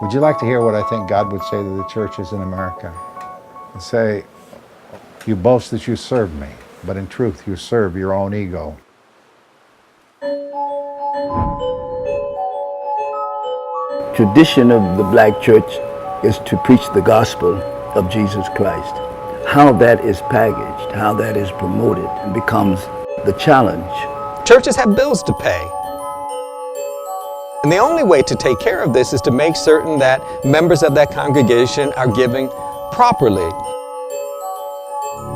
Would you like to hear what I think God would say to the churches in America? He'd say, you boast that you serve me, but in truth you serve your own ego. Tradition of the black church is to preach the gospel of Jesus Christ. How that is packaged, how that is promoted, becomes the challenge. Churches have bills to pay. And the only way to take care of this is to make certain that members of that congregation are giving properly.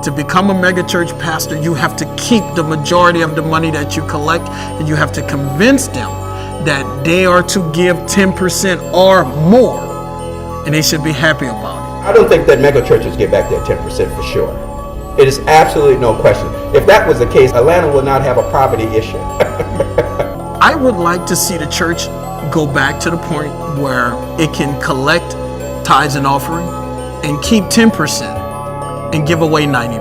To become a megachurch pastor, you have to keep the majority of the money that you collect, and you have to convince them that they are to give 10% or more, and they should be happy about it. I don't think that megachurches get back their 10% for sure. It is absolutely no question. If that was the case, Atlanta would not have a poverty issue. I would like to see the church go back to the point where it can collect tithes and offering and keep 10% and give away 90%.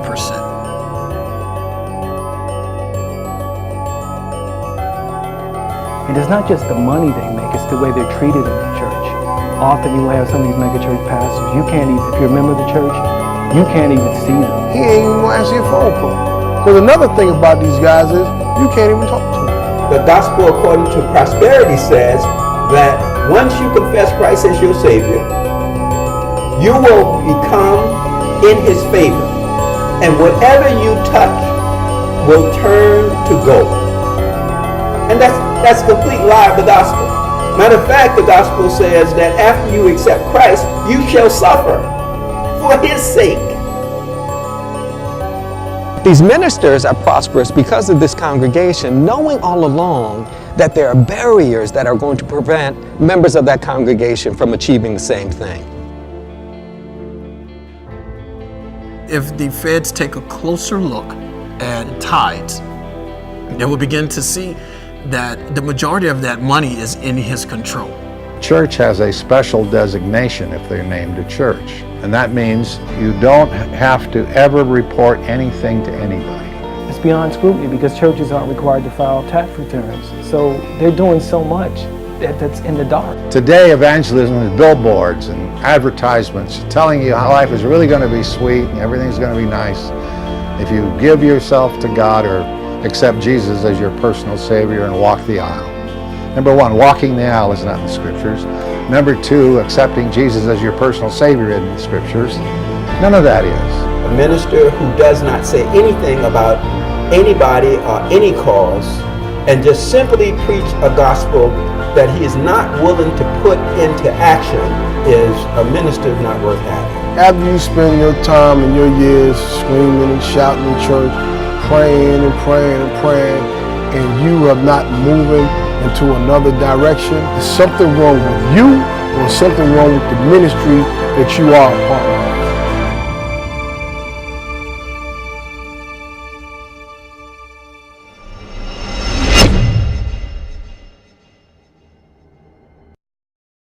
And it's not just the money they make, it's the way they're treated in the church. Often you have some of these megachurch pastors, you can't even, if you're a member of the church, you can't even see them. He ain't even gonna answer your phone call. Because another thing about these guys is, you can't even talk to them. The gospel according to prosperity says that once you confess Christ as your Savior, you will become in His favor. And whatever you touch will turn to gold. And that's a complete lie of the gospel. Matter of fact, the gospel says that after you accept Christ, you shall suffer for His sake. These ministers are prosperous because of this congregation, knowing all along that there are barriers that are going to prevent members of that congregation from achieving the same thing. If the feds take a closer look at tithes, they will begin to see that the majority of that money is in His control. Church has a special designation if they're named a church. And that means you don't have to ever report anything to anybody. It's beyond scrutiny because churches aren't required to file tax returns. So they're doing so much that's in the dark. Today, evangelism is billboards and advertisements telling you how life is really going to be sweet and everything's going to be nice if you give yourself to God or accept Jesus as your personal Savior and walk the aisle. Number one, walking the aisle is not in the Scriptures. Number two, accepting Jesus as your personal Savior in the Scriptures. None of that is. A minister who does not say anything about anybody or any cause and just simply preach a gospel that he is not willing to put into action is a minister not worth having. After you spend your time and your years screaming and shouting in church, praying and praying and praying, and you are not moving into another direction, there's something wrong with you or something wrong with the ministry that you are a part of.